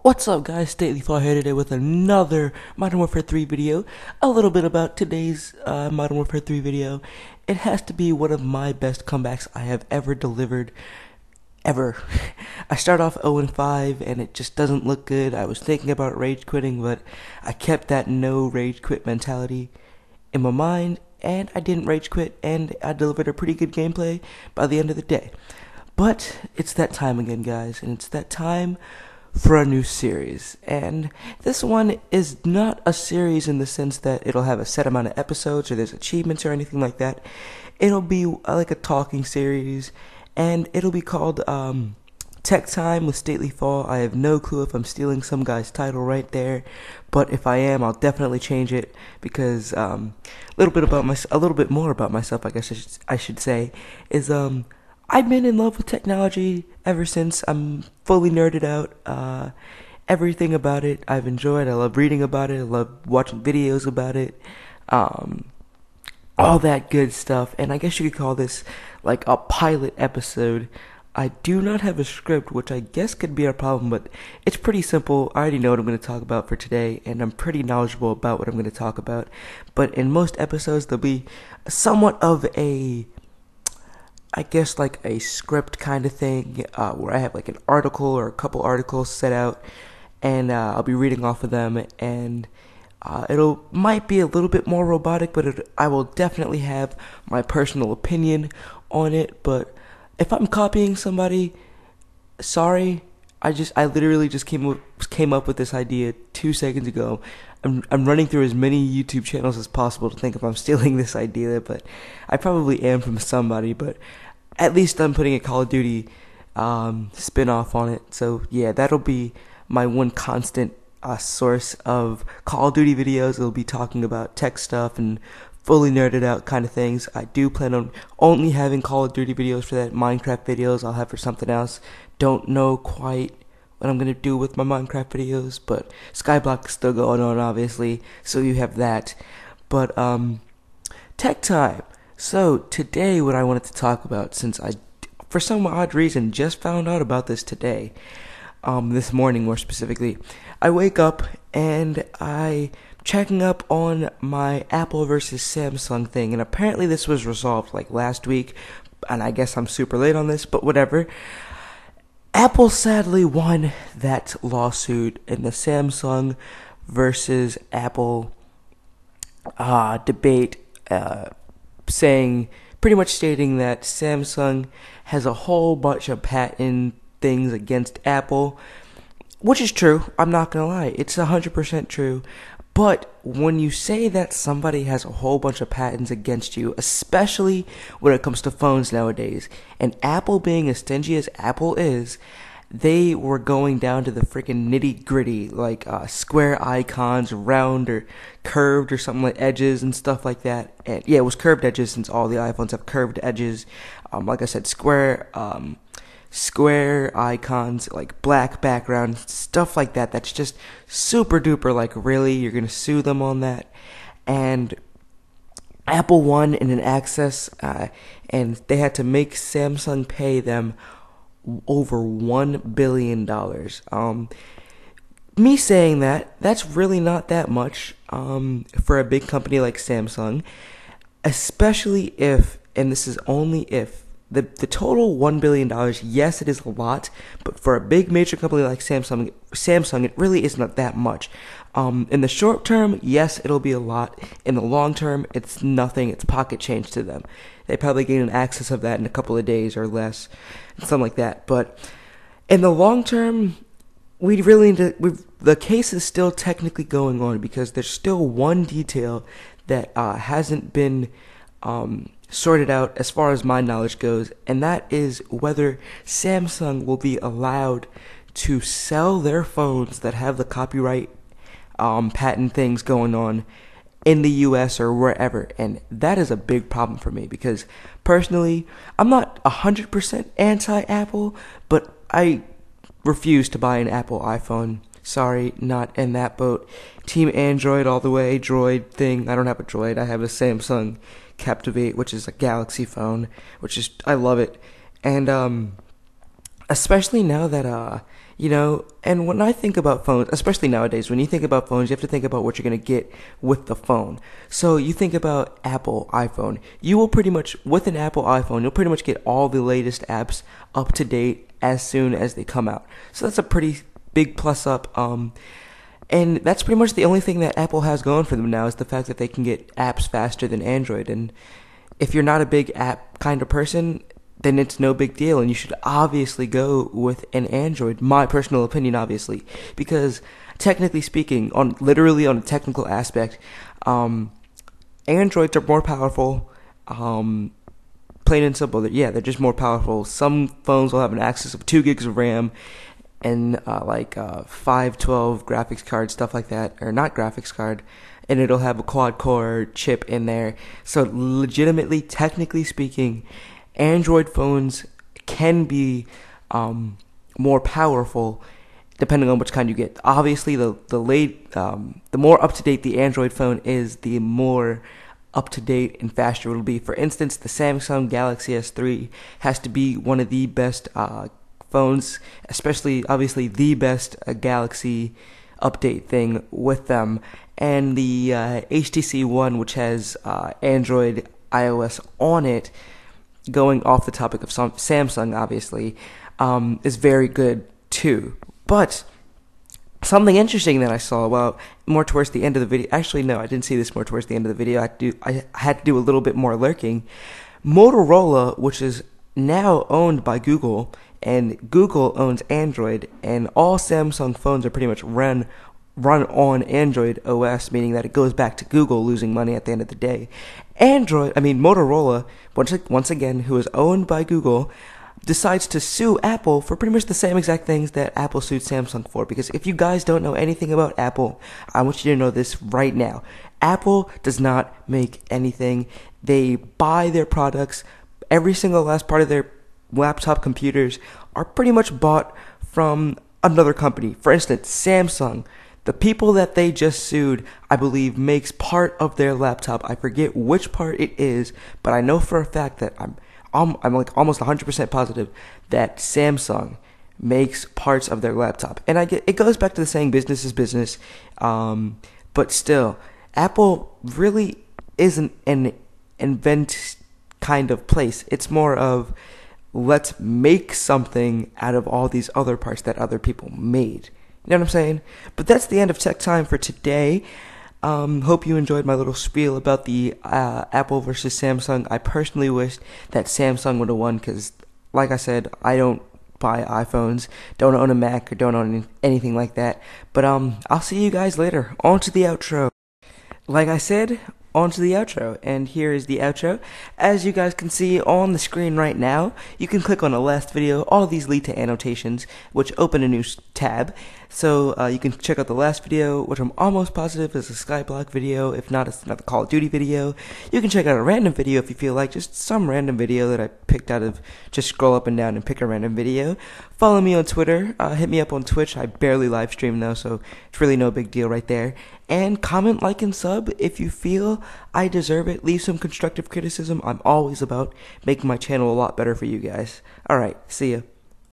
What's up, guys? StatelyFall here today with another Modern Warfare 3 video. A little bit about today's Modern Warfare 3 video. It has to be one of my best comebacks I have ever delivered. Ever. I start off 0-5 and it just doesn't look good. I was thinking about rage quitting, but I kept that no rage quit mentality in my mind, and I didn't rage quit, and I delivered a pretty good gameplay by the end of the day. But it's that time again, guys, and it's that time for a new series. And this one is not a series in the sense that it'll have a set amount of episodes or there's achievements or anything like that. It'll be like a talking series, and it'll be called Tech Time with StatelyFall. I have no clue if I'm stealing some guy's title right there, but if I am, I'll definitely change it because a little bit more about myself, I guess I should say, is I've been in love with technology ever since. I'm fully nerded out. Everything about it I've enjoyed. I love reading about it. I love watching videos about it. All that good stuff. And I guess you could call this like a pilot episode. I do not have a script, which I guess could be a problem, but it's pretty simple. I already know what I'm going to talk about for today, and I'm pretty knowledgeable about what I'm going to talk about. But in most episodes, there'll be somewhat of I guess like a script kind of thing, where I have like an article or a couple articles set out, and I'll be reading off of them, and might be a little bit more robotic, but I will definitely have my personal opinion on it. But if I'm copying somebody, sorry. I literally just came up with this idea 2 seconds ago. I'm running through as many YouTube channels as possible to think if I'm stealing this idea, but I probably am from somebody. But at least I'm putting a Call of Duty spin-off on it. So yeah, that'll be my one constant source of Call of Duty videos. It'll be talking about tech stuff and fully nerded out kind of things. I do plan on only having Call of Duty videos for that. Minecraft videos I'll have for something else. Don't know quite what I'm going to do with my Minecraft videos, but Skyblock is still going on, obviously, so you have that. But tech time. So today what I wanted to talk about, since I for some odd reason just found out about this today, this morning more specifically, I wake up and I checking up on my Apple versus Samsung thing, and apparently this was resolved like last week, and I guess I'm super late on this, but whatever. Apple sadly won that lawsuit in the Samsung versus Apple debate, pretty much stating that Samsung has a whole bunch of patent things against Apple, which is true. I'm not gonna lie, it's 100% true. But when you say that somebody has a whole bunch of patents against you, especially when it comes to phones nowadays, and Apple being as stingy as Apple is, they were going down to the freaking nitty gritty, like square icons, round or curved or something, like edges and stuff like that. And yeah, it was curved edges, since all the iPhones have curved edges. Like I said, square icons, like black background, stuff like that. That's just super duper, like, really, you're gonna sue them on that? And Apple won in an access, and they had to make Samsung pay them over $1 billion. Me saying that's really not that much for a big company like Samsung, especially if, and this is only if, the total $1 billion, yes, it is a lot, but for a big major company like Samsung, it really is not that much. In the short term, yes, it'll be a lot. In the long term, it's nothing. It's pocket change to them. They probably gain an access of that in a couple of days or less, something like that. But in the long term, the case is still technically going on, because there's still one detail that hasn't been sorted out as far as my knowledge goes, and that is whether Samsung will be allowed to sell their phones that have the copyright patent things going on in the US or wherever. And that is a big problem for me, because personally, I'm not 100% anti-Apple, but I refuse to buy an Apple iPhone. Sorry, not in that boat. Team Android all the way, Droid thing. I don't have a Droid, I have a Samsung Captivate, which is a Galaxy phone, which is, I love it. And especially now that And when I think about phones, especially nowadays, when you think about phones, you have to think about what you're going to get with the phone. So you think about Apple iPhone. You will pretty much, with an Apple iPhone, you'll pretty much get all the latest apps up to date as soon as they come out. So that's a pretty big plus up. And that's pretty much the only thing that Apple has going for them now is the fact that they can get apps faster than Android. And if you're not a big app kind of person, then it's no big deal, and you should obviously go with an Android. My personal opinion, obviously, because technically speaking, literally on a technical aspect, Androids are more powerful. Plain and simple, they're just more powerful. Some phones will have an access of 2 gigs of RAM and 512 graphics card, stuff like that, or not graphics card, and it'll have a quad core chip in there. So legitimately, technically speaking, Android phones can be more powerful depending on which kind you get. Obviously, the more up to date the Android phone is, the more up to date and faster it'll be. For instance, the Samsung Galaxy S3 has to be one of the best phones, especially obviously the best Galaxy update thing with them. And the HTC One, which has Android iOS on it, going off the topic of Samsung, obviously, is very good too. But something interesting that I saw, more towards the end of the video. Actually, no, I didn't see this more towards the end of the video. I had to do a little bit more lurking. Motorola, which is now owned by Google, and Google owns Android, and all Samsung phones are pretty much run on Android OS, meaning that it goes back to Google losing money at the end of the day. Motorola, once again, who is owned by Google, decides to sue Apple for pretty much the same exact things that Apple sued Samsung for. Because if you guys don't know anything about Apple, I want you to know this right now. Apple does not make anything. They buy their products. Every single last part of their laptop computers are pretty much bought from another company. For instance, Samsung. The people that they just sued, I believe, makes part of their laptop. I forget which part it is, but I know for a fact that I'm like almost 100% positive that Samsung makes parts of their laptop. And it goes back to the saying business is business. But still, Apple really isn't an invent kind of place. It's more of, let's make something out of all these other parts that other people made. You know what I'm saying? But that's the end of Tech Time for today. Hope you enjoyed my little spiel about the Apple versus Samsung. I personally wish that Samsung would have won because, like I said, I don't buy iPhones, don't own a Mac, or don't own anything like that. But I'll see you guys later. On to the outro. Like I said, on to the outro, and here is the outro. As you guys can see on the screen right now, you can click on the last video. All of these lead to annotations, which open a new tab. So you can check out the last video, which I'm almost positive is a Skyblock video. If not, it's another Call of Duty video. You can check out a random video if you feel like, just some random video that I picked out of, just scroll up and down and pick a random video. Follow me on Twitter, hit me up on Twitch. I barely live stream though, so it's really no big deal right there. And comment, like, and sub if you feel I deserve it. Leave some constructive criticism. I'm always about making my channel a lot better for you guys. Alright, see ya.